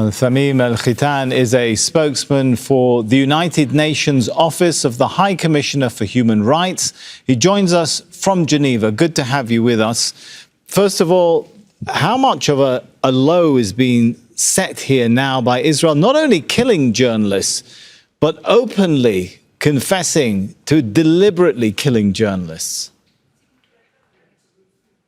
Thameen Al-Kheetan is a spokesman for the United Nations Office of the High Commissioner for Human Rights. He joins us from Geneva. Good to have you with us. First of all, how much of a low is being set here now by Israel, not only killing journalists, but openly confessing to deliberately killing journalists?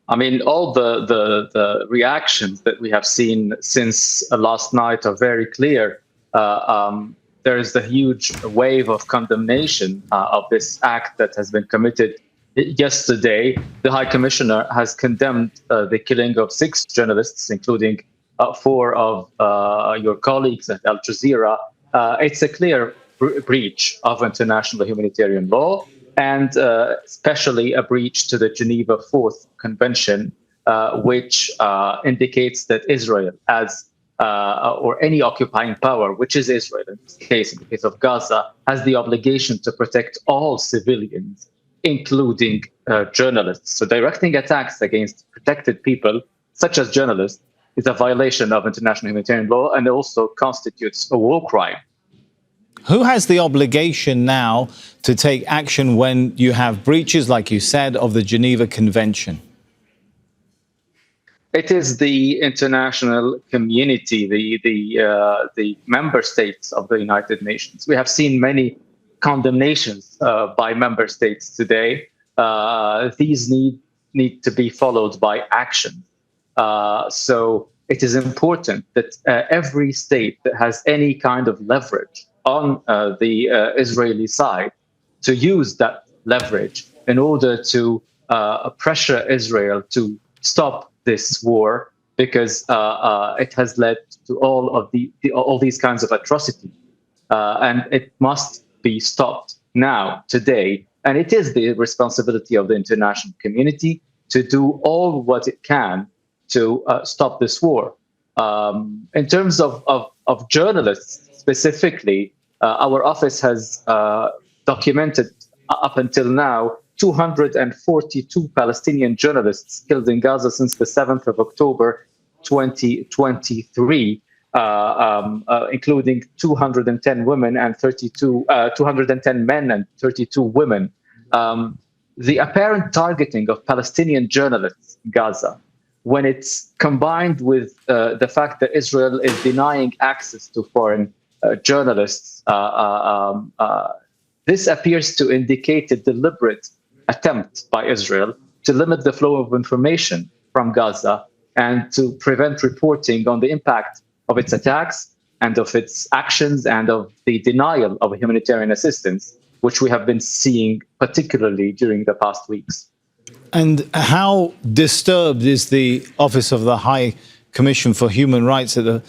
I mean, all the reactions that we have seen since last night are very clear. There is a huge wave of condemnation of this act that has been committed yesterday. The High Commissioner has condemned the killing of 6 journalists, including 4 of your colleagues at Al Jazeera. It's a clear breach of international humanitarian law, and especially a breach to the Geneva Fourth Convention, which indicates that Israel, as or any occupying power, which is Israel in the case of Gaza, has the obligation to protect all civilians, including journalists. So directing attacks against protected people, such as journalists, is a violation of international humanitarian law and also constitutes a war crime. Who has the obligation now to take action when you have breaches, like you said, of the Geneva Convention? It is the international community, the member states of the United Nations. We have seen many condemnations by member states today. These need to be followed by action. So it is important that every state that has any kind of leverage on the Israeli side to use that leverage in order to pressure Israel to stop this war, because it has led to all these kinds of atrocities, and it must be stopped now, today. And it is the responsibility of the international community to do all what it can to stop this war. In terms of journalists specifically, our office has documented up until now 242 Palestinian journalists killed in Gaza since the 7th of October 2023, including 210 women and 210 men and 32 women. The apparent targeting of Palestinian journalists in Gaza, when it's combined with the fact that Israel is denying access to foreign journalists, this appears to indicate a deliberate attempt by Israel to limit the flow of information from Gaza and to prevent reporting on the impact of its attacks and of its actions and of the denial of humanitarian assistance, which we have been seeing particularly during the past weeks. And how disturbed is the Office of the High Commission for Human Rights at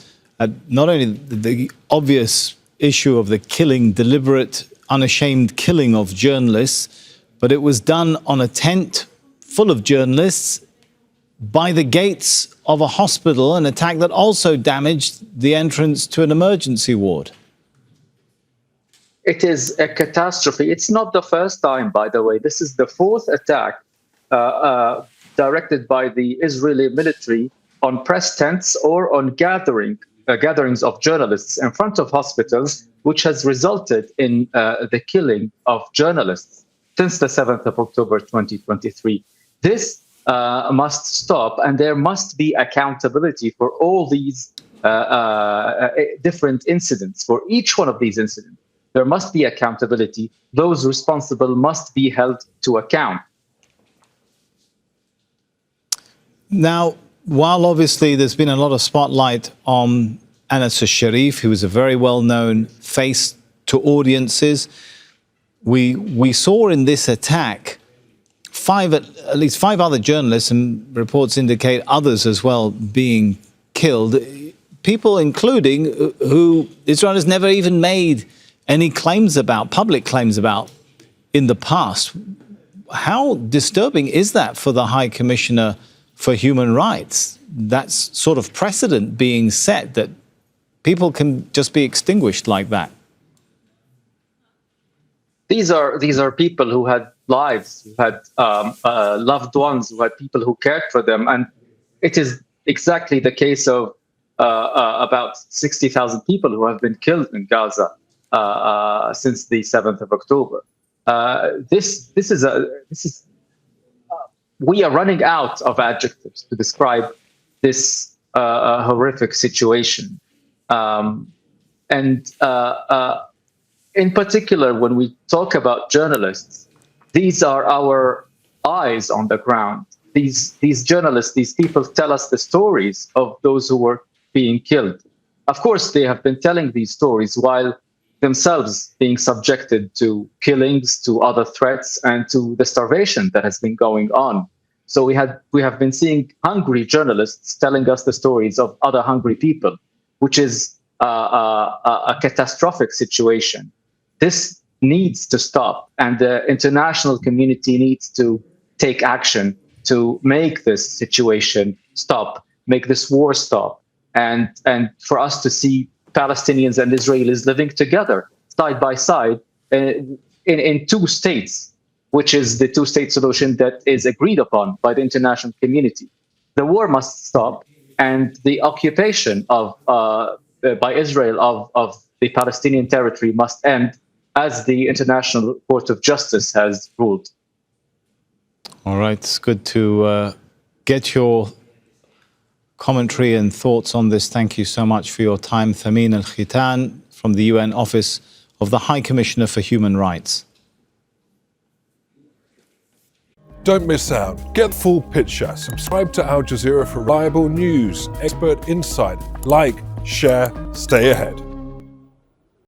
not only the obvious issue of the killing, deliberate, unashamed killing of journalists, but it was done on a tent full of journalists by the gates of a hospital, an attack that also damaged the entrance to an emergency ward. It is a catastrophe. It's not the first time, by the way. This is the 4th attack directed by the Israeli military on press tents or on gatherings of journalists in front of hospitals, which has resulted in the killing of journalists since the 7th of October 2023. This must stop, and there must be accountability for all these different incidents. For each one of these incidents, there must be accountability. Those responsible must be held to account. Now, while obviously there's been a lot of spotlight on Sharif, who is a very well-known face to audiences, we saw in this attack at least five other journalists, and reports indicate others as well, being killed. People including who Israel has never even made any claims about, public claims about, in the past. How disturbing is that for the High Commissioner for Human Rights? That's sort of precedent being set, that people can just be extinguished like that. These are people who had lives, who had loved ones, who had people who cared for them. And it is exactly the case of about 60,000 people who have been killed in Gaza since the 7th of October. We are running out of adjectives to describe this horrific situation. And in particular, when we talk about journalists, these are our eyes on the ground. These journalists, these people tell us the stories of those who were being killed. Of course, they have been telling these stories while themselves being subjected to killings, to other threats, and to the starvation that has been going on. So we have been seeing hungry journalists telling us the stories of other hungry people, which is a catastrophic situation. This needs to stop, and the international community needs to take action to make this situation stop, make this war stop, and for us to see Palestinians and Israelis living together, side by side, in two states, which is the two-state solution that is agreed upon by the international community. The war must stop, and the occupation by Israel of the Palestinian territory must end, as the International Court of Justice has ruled. All right, it's good to get your commentary and thoughts on this. Thank you so much for your time. Thameen Al-Kheetan from the UN Office of the High Commissioner for Human Rights. Don't miss out. Get the full picture. Subscribe to Al Jazeera for reliable news, expert insight. Like, share, stay ahead.